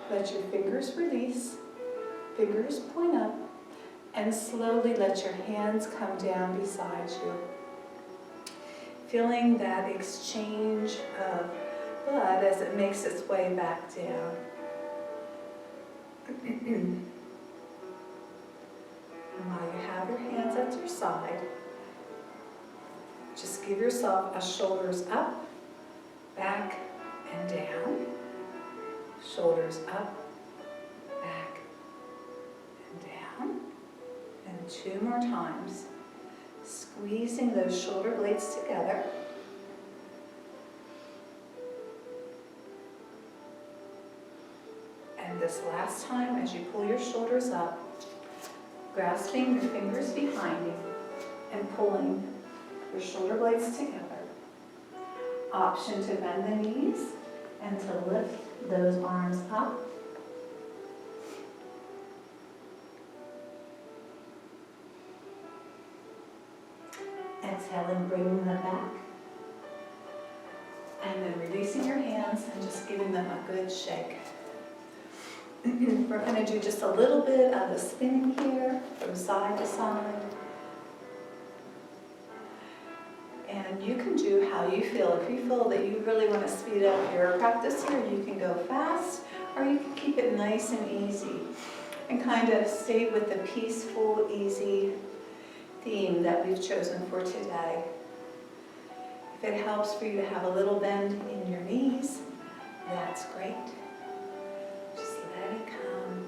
Let your fingers release, fingers point up, and slowly let your hands come down beside you. Feeling that exchange of blood as it makes its way back down. And while you have your hands at your side, just give yourself a shoulders up, back, and down. Shoulders up, back, and down. And 2 more times. Squeezing those shoulder blades together. And this last time, as you pull your shoulders up, grasping your fingers behind you and pulling your shoulder blades together. Option to bend the knees and to lift those arms up. Exhaling, bringing them back. And then releasing your hands and just giving them a good shake. We're going to do just a little bit of a spinning here from side to side. And you can do how you feel. If you feel that you really want to speed up your practice here, you can go fast, or you can keep it nice and easy and kind of stay with the peaceful, easy theme that we've chosen for today. If it helps for you to have a little bend in your knees, that's great. Just let it come.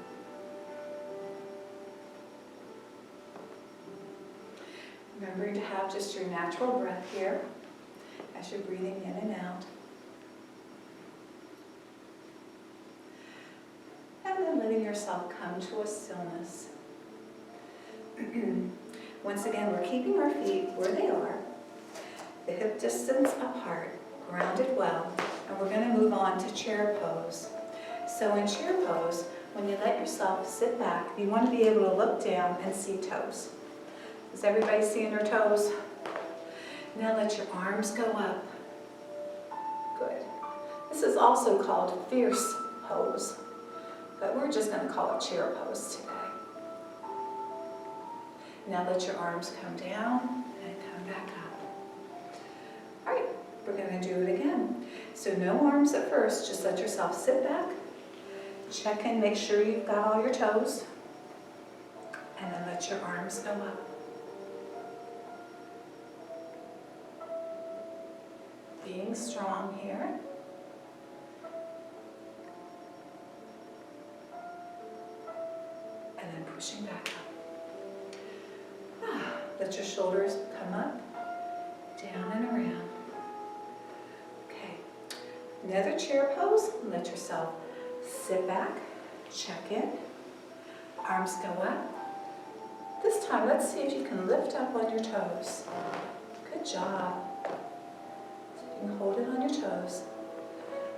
Remembering to have just your natural breath here as you're breathing in and out. And then letting yourself come to a stillness. Once again, we're keeping our feet where they are, the hip distance apart, grounded well, and we're going to move on to chair pose. So in chair pose, when you let yourself sit back, you want to be able to look down and see toes. Is everybody seeing their toes? Now let your arms go up. Good. This is also called fierce pose, but we're just going to call it chair pose today. Now let your arms come down and come back up. All right, we're going to do it again. So no arms at first, just let yourself sit back, check in, make sure you've got all your toes, and then let your arms go up. Being strong here. And then pushing back up. Let your shoulders come up, down and around. Okay. Another chair pose. Let yourself sit back, check in. Arms go up. This time, let's see if you can lift up on your toes. Good job. So you can hold it on your toes.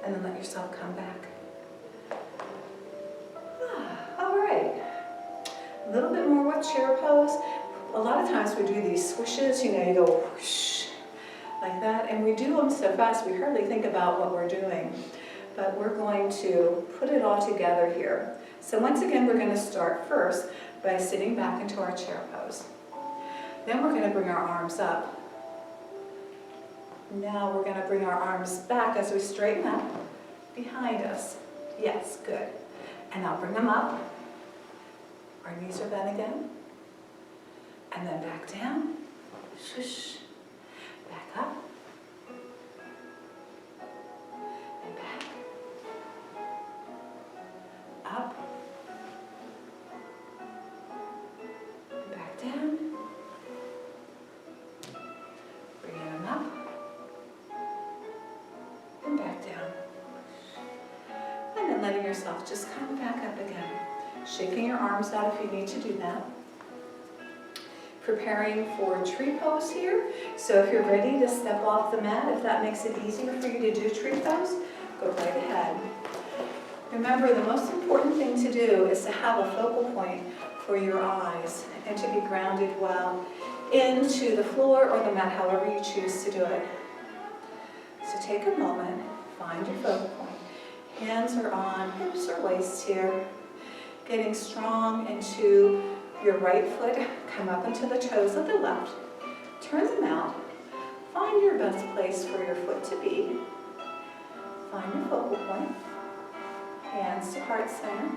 And then let yourself come back. All right. A little bit more with chair pose. A lot of times we do these swishes, you go whoosh, like that, and we do them so fast we hardly think about what we're doing. But we're going to put it all together here. So once again, we're going to start first by sitting back into our chair pose. Then we're going to bring our arms up. Now we're going to bring our arms back as we straighten up behind us. Yes, good. And I'll bring them up. Our knees are bent again. And then back down, shush, back up, and back, up, and back down, bringing them up, and back down, and then letting yourself just come back up again, shaking your arms out if you need to do that. Preparing for tree pose here. So if you're ready to step off the mat, if that makes it easier for you to do tree pose, go right ahead. Remember, the most important thing to do is to have a focal point for your eyes and to be grounded well into the floor or the mat, however you choose to do it. So take a moment, find your focal point. Hands are on hips or waist here. Getting strong into your right foot. Come up into the toes of the left. Turn them out. Find your best place for your foot to be. Find your focal point. Hands to heart center.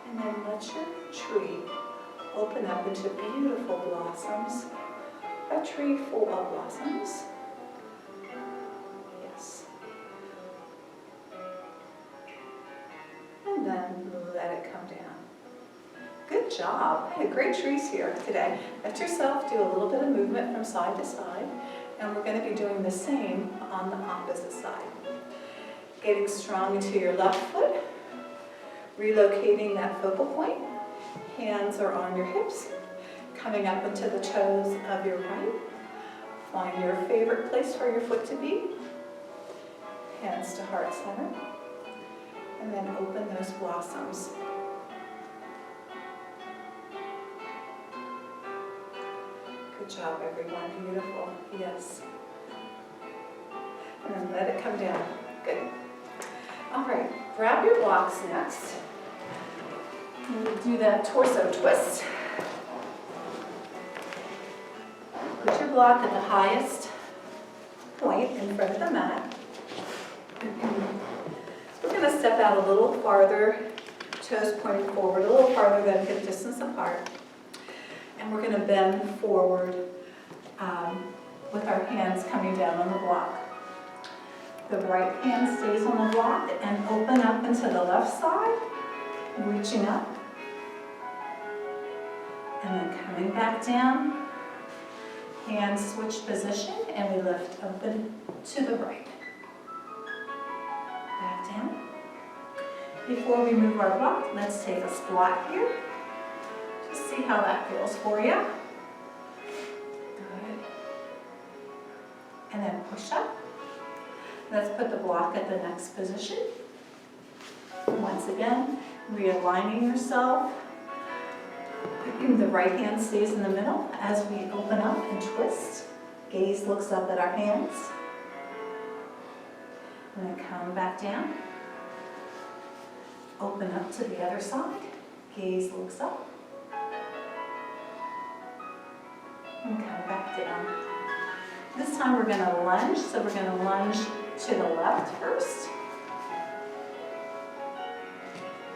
And then let your tree open up into beautiful blossoms. A tree full of blossoms. Yes. And then let it come down. Good job. We had great trees here today. Let yourself do a little bit of movement from side to side, and we're going to be doing the same on the opposite side. Getting strong into your left foot, relocating that focal point. Hands are on your hips, coming up into the toes of your right. Find your favorite place for your foot to be. Hands to heart center. And then open those blossoms. Good job, everyone. Beautiful. Yes. And then let it come down. Good. All right. Grab your blocks next. And we'll do that torso twist. Put your block at the highest point in front of the mat. We're going to step out a little farther, toes pointing forward, a little farther than hip distance apart. And we're going to bend forward with our hands coming down on the block. The right hand stays on the block and open up into the left side, reaching up. And then coming back down, hands switch position, and we lift open to the right. Back down. Before we move our block, let's take a squat here. Just see how that feels for you. Good. And then push up. Let's put the block at the next position. Once again, realigning yourself. The right hand stays in the middle as we open up and twist. Gaze looks up at our hands. And then come back down. Open up to the other side. Gaze looks up. And come back down. This time we're going to lunge. So we're going to lunge to the left first.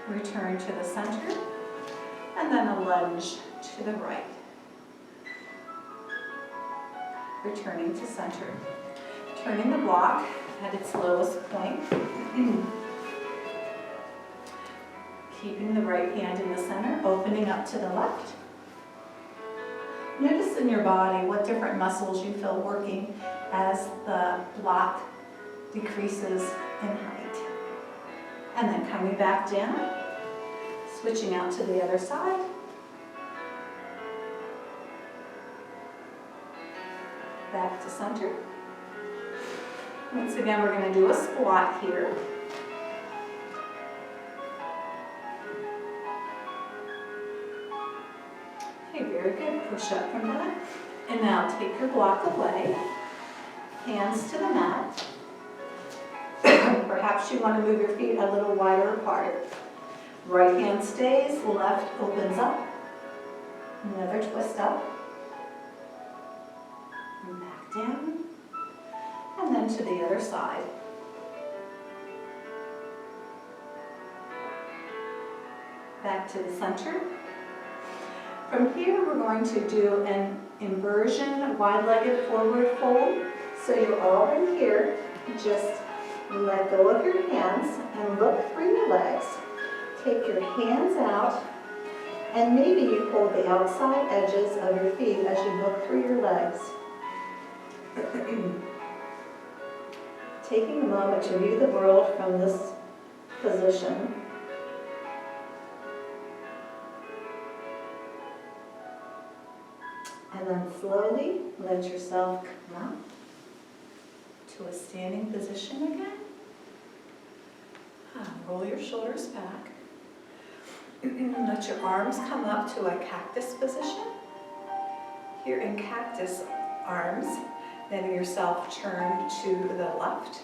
Return to the center. And then a lunge to the right. Returning to center. Turning the block at its lowest point. Keeping the right hand in the center, opening up to the left. Notice in your body what different muscles you feel working as the block decreases in height. And then coming back down, switching out to the other side. Back to center. Once again, we're going to do a squat here. Okay, very good. Push up from that. And now take your block away. Hands to the mat. Perhaps you want to move your feet a little wider apart. Right hand stays, left opens up. Another twist up. And back down. And then to the other side. Back to the center. From here, we're going to do an inversion, wide-legged forward fold. So you're all in here. Just let go of your hands and look through your legs. Take your hands out, and maybe you hold the outside edges of your feet as you look through your legs. Taking a moment to view the world from this position. And then slowly let yourself come up to a standing position again. Roll your shoulders back. Let your arms come up to a cactus position. Here in cactus arms, then yourself turn to the left.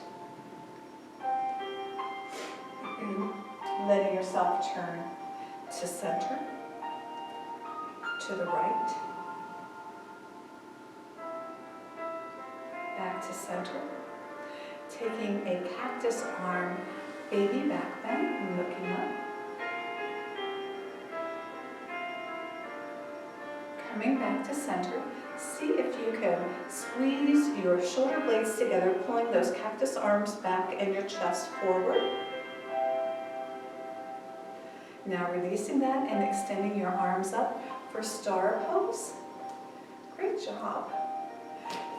letting yourself turn to center, to the right, back to center. Taking a cactus arm, baby back bend, and looking up. Coming back to center. See if you can squeeze your shoulder blades together, pulling those cactus arms back and your chest forward. Now releasing that and extending your arms up for star pose. Great job.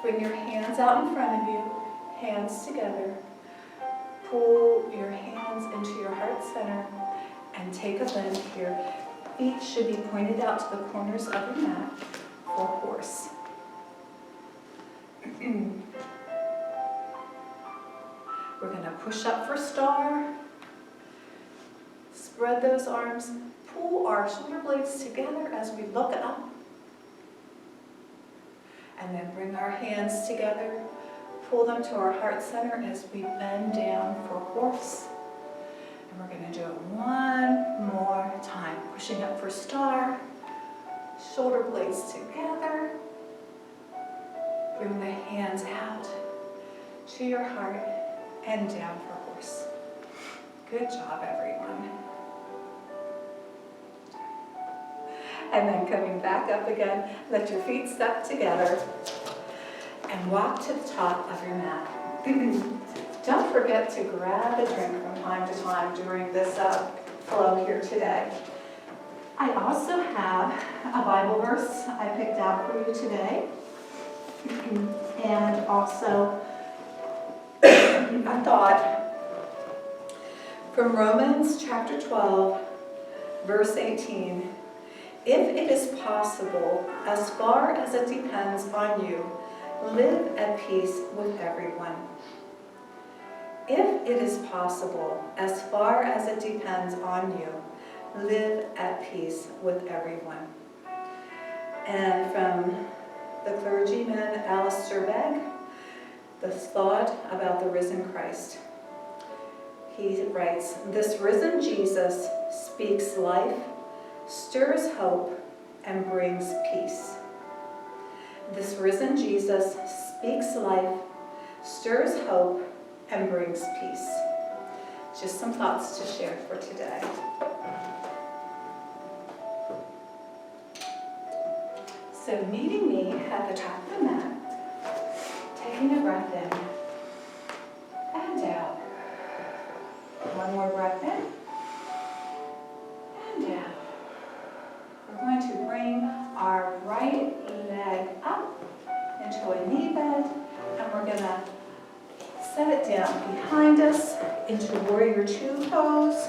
Bring your hands out in front of you, hands together. Pull your hands into your heart center and take a bend here. Feet should be pointed out to the corners of your mat for horse. We're going to push up for star. Spread those arms. Pull our shoulder blades together as we look up. And then bring our hands together. Pull them to our heart center as we bend down for horse. And we're going to do it one more time. Pushing up for star. Shoulder blades together. Bring the hands out to your heart and down for horse. Good job, everyone. And then coming back up again, let your feet step together and walk to the top of your mat. Don't forget to grab a drink from time to time during this flow here today. I also have a Bible verse I picked out for you today. And also a thought from Romans chapter 12, verse 18. If it is possible, as far as it depends on you, live at peace with everyone. If it is possible, as far as it depends on you, live at peace with everyone. And from the clergyman Alistair Begg, the thought about the risen Christ. He writes, "This risen Jesus speaks life, stirs hope, and brings peace." This risen Jesus speaks life, stirs hope, and brings peace. Just some thoughts to share for today. So meeting me at the top of the mat, taking a breath in and out. One more breath in and out. We're going to bring our right leg up into a knee bend, and we're going to set it down behind us into warrior two pose.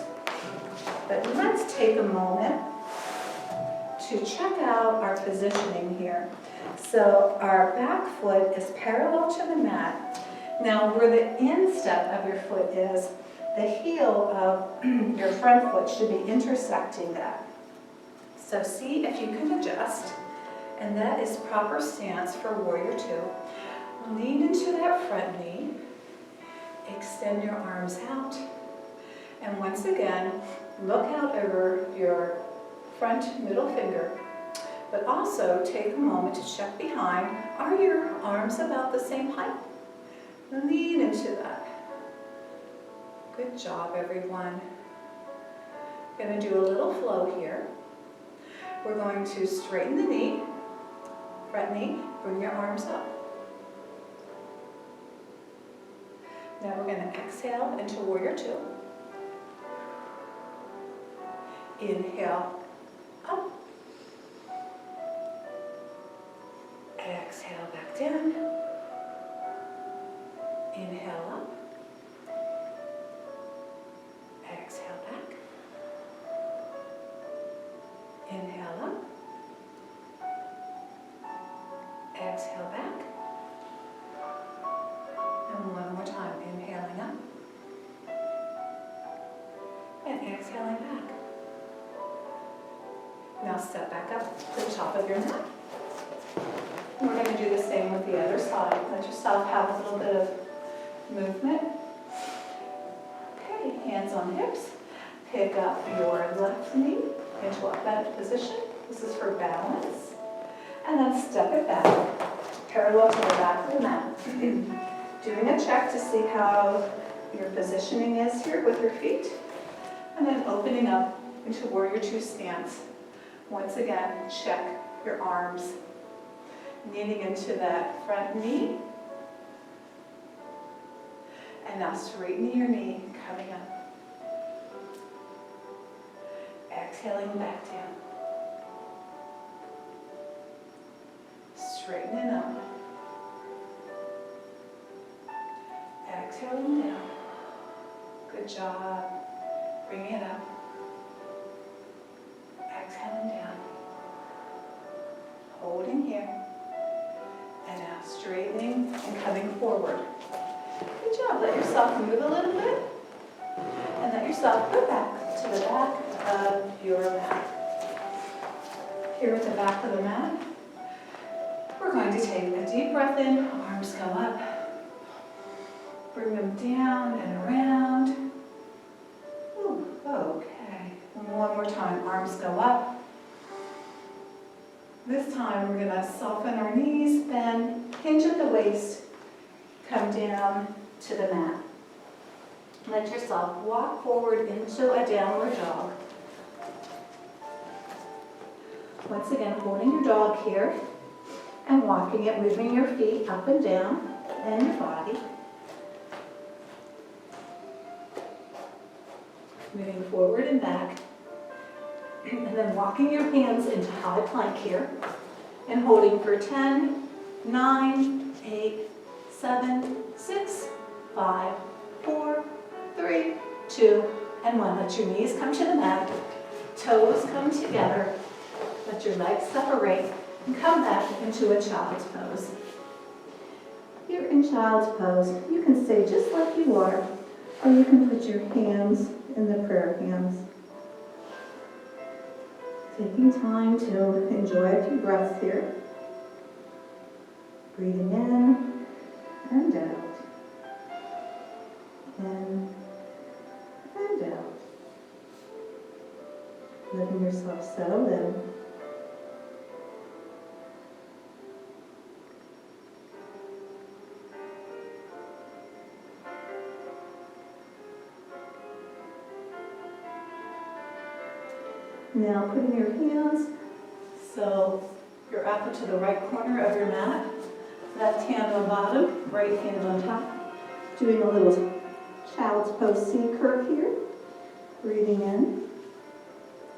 But let's take a moment to check out our positioning here. So our back foot is parallel to the mat. Now where the instep of your foot is, the heel of your front foot should be intersecting that. So see if you can adjust, and that is proper stance for warrior two. Lean into that front knee, extend your arms out, and once again, look out over your front middle finger, but also take a moment to check behind. Are your arms about the same height? Lean into that. Good job, everyone. Going to do a little flow here. We're going to straighten the knee, front knee, bring your arms up. Now we're going to exhale into warrior two. Inhale up. Exhale back down. Inhale up. Exhale back. Inhale up. Exhale back. And one more time. Inhaling up. And exhaling back. Now step back up to the top of your mat. And we're going to do the same with the other side. Let yourself have a little bit of movement. Okay, hands on hips. Pick up your left knee into a bent position. This is for balance. And then step it back, parallel to the back of the mat. Doing a check to see how your positioning is here with your feet. And then opening up into Warrior Two stance. Once again, check your arms. Kneading into that front knee. And now straighten your knee, coming up. Exhaling back down. Straightening up. Exhaling down. Good job. Bring it up. Exhaling down. Holding here. And now straightening and coming forward. Good job. Let yourself move a little bit. And let yourself go back to the back of your mat. Here at the back of the mat, we're going to take a deep breath in. Arms go up. Bring them down and around. Ooh, okay. One more time. Arms go up. This time we're going to soften our knees, bend, hinge at the waist, come down to the mat. Let yourself walk forward into a downward dog. Once again, holding your dog here and walking it, moving your feet up and down and your body. Moving forward and back. And then walking your hands into high plank here and holding for 10, 9, 8, 7, 6, 5, 4, 3, 2, and 1. Let your knees come to the mat, toes come together, let your legs separate, and come back into a child's pose. Here in child's pose, you can stay just like you are, or you can put your hands in the prayer hands. Taking time to enjoy a few breaths here. Breathing in and out. In and out. Letting yourself settle in. Now putting your hands so you're up to the right corner of your mat. Left hand on bottom, right hand on top. Doing a little child's pose C curve here. Breathing in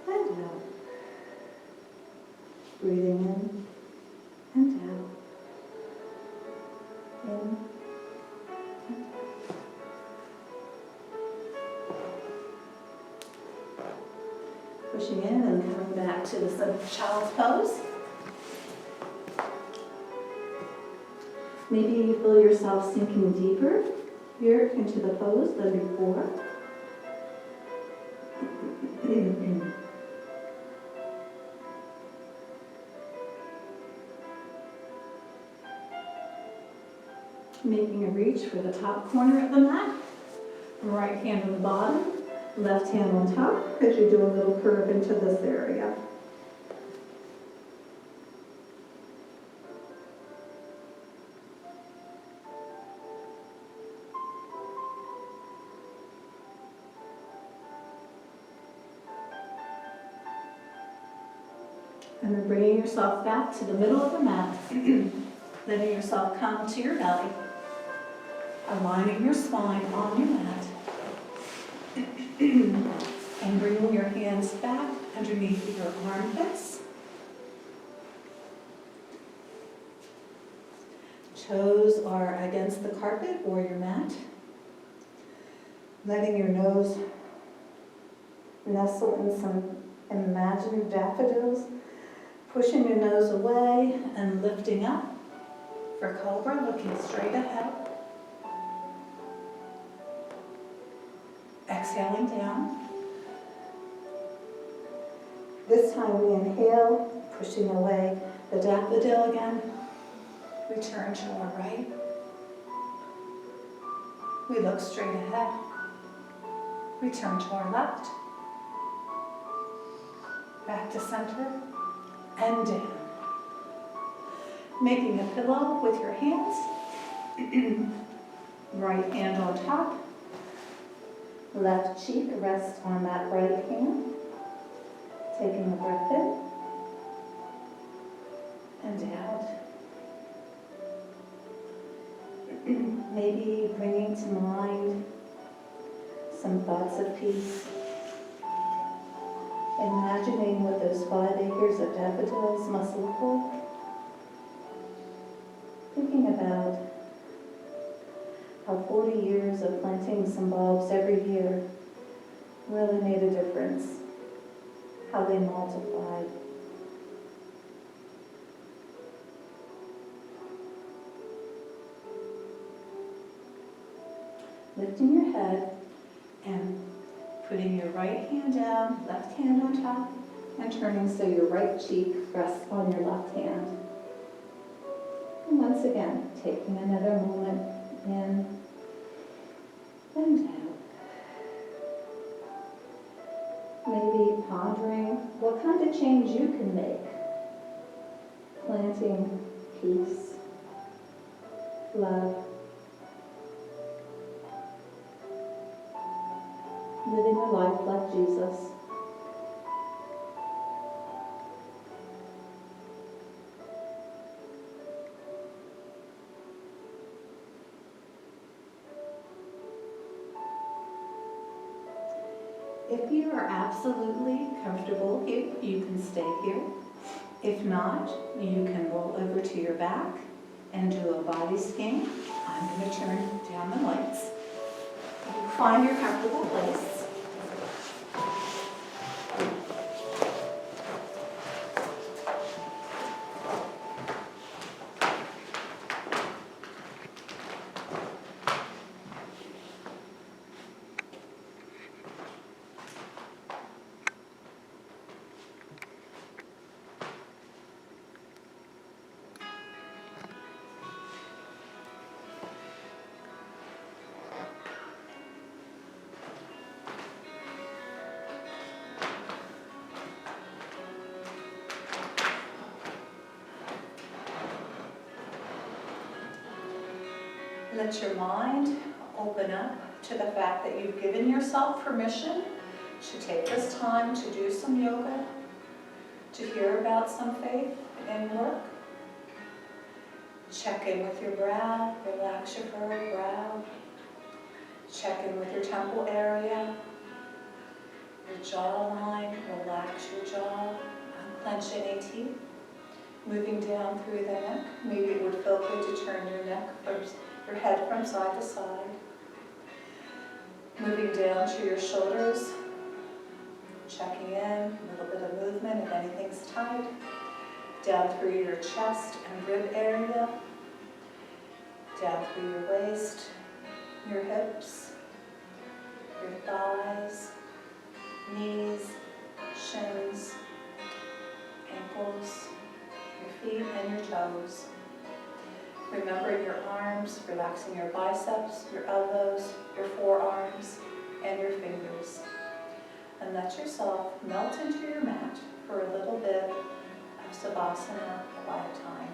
and out. Breathing in and out. In and out. Pushing in and coming back to the child's pose. Maybe you feel yourself sinking deeper here into the pose than before. Making a reach for the top corner of the mat. Right hand on the bottom. Left hand on top as you do a little curve into this area. And then bringing yourself back to the middle of the mat, letting yourself come to your belly, aligning your spine on your mat. And bringing your hands back underneath your armpits. Toes are against the carpet or your mat. Letting your nose nestle in some imagined daffodils. Pushing your nose away and lifting up for cobra, looking straight ahead. Exhaling down. This time we inhale, pushing away the daffodil again. We turn to our right. We look straight ahead. We turn to our left. back to center, and down. Making a pillow with your hands. Right hand on top. Left cheek rests on that right hand. Taking a breath in and out. Maybe bringing to mind some thoughts of peace. Imagining what those 5 acres of daffodils must look like. Thinking about how 40 years of planting some bulbs every year really made a difference. How they multiplied. Lifting your head and putting your right hand down, left hand on top, and turning so your right cheek rests on your left hand. And once again, taking another moment in and out. Maybe pondering what kind of change you can make. Planting peace, love, living a life like Jesus. If you are absolutely comfortable, you can stay here. If not, you can roll over to your back and do a body scan. I'm going to turn down the lights. Find your comfortable place. Let your mind open up to the fact that you've given yourself permission to take this time to do some yoga, to hear about some faith and work. Check in with your brow, relax your furrowed brow. Check in with your temple area, your jawline, relax your jaw, unclench any teeth. Moving down through the neck, maybe it would feel good to turn your neck first. Your head from side to side. Moving down to your shoulders. Checking in, a little bit of movement if anything's tight. Down through your chest and rib area. Down through your waist, your hips, your thighs, knees, shins, ankles, your feet and your toes. Remembering your arms, relaxing your biceps, your elbows, your forearms, and your fingers. And let yourself melt into your mat for a little bit of Savasana, quiet time.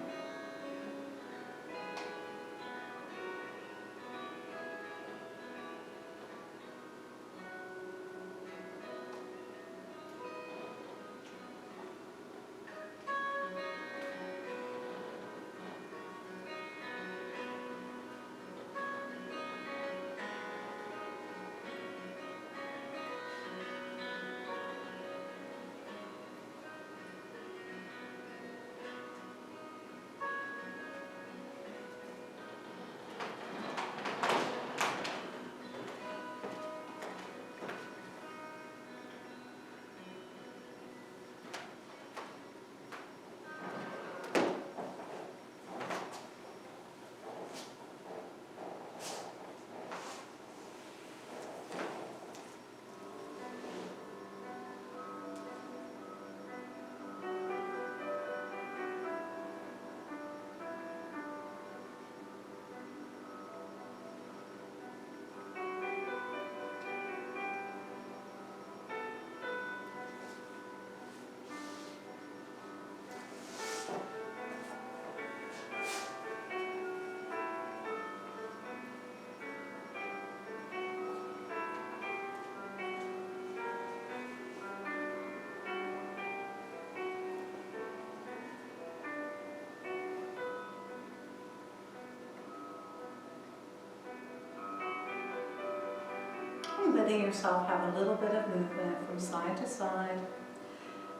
letting yourself have a little bit of movement from side to side.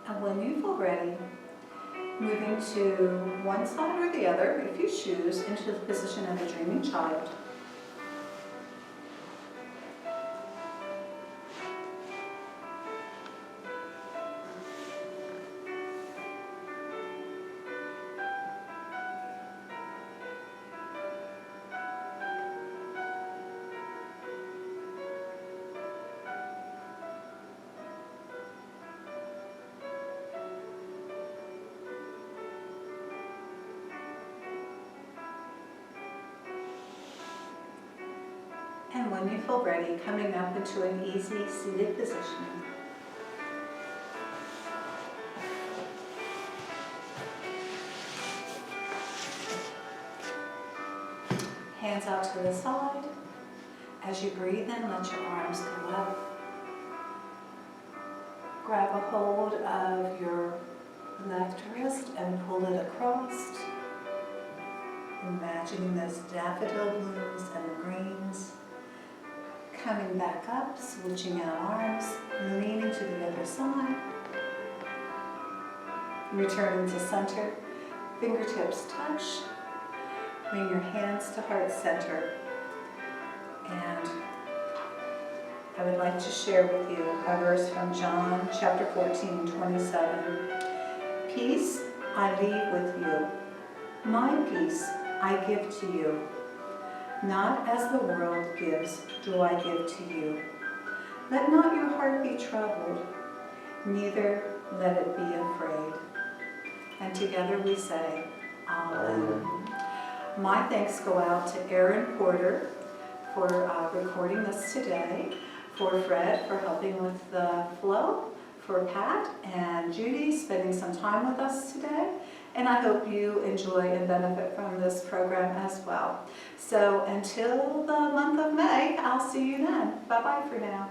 And when you feel ready, moving to one side or the other, if you choose, into the position of a dreaming child. And when you feel ready, coming up into an easy seated position. Hands out to the side. As you breathe in, let your arms go up. Grab a hold of your left wrist and pull it across. Imagining those daffodil blooms and the greens. Coming back up, switching out arms, leaning to the other side. Returning to center, fingertips touch. Bring your hands to heart center. And I would like to share with you a verse from John chapter 14:27. Peace I leave with you. My peace I give to you. Not as the world gives do I give to you. Let not your heart be troubled, neither let it be afraid. And together we say, Amen. My thanks go out to Aaron Porter for recording this today, for Fred for helping with the flow, for Pat and Judy spending some time with us today. And I hope you enjoy and benefit from this program as well. So until the month of May, I'll see you then. Bye-bye for now.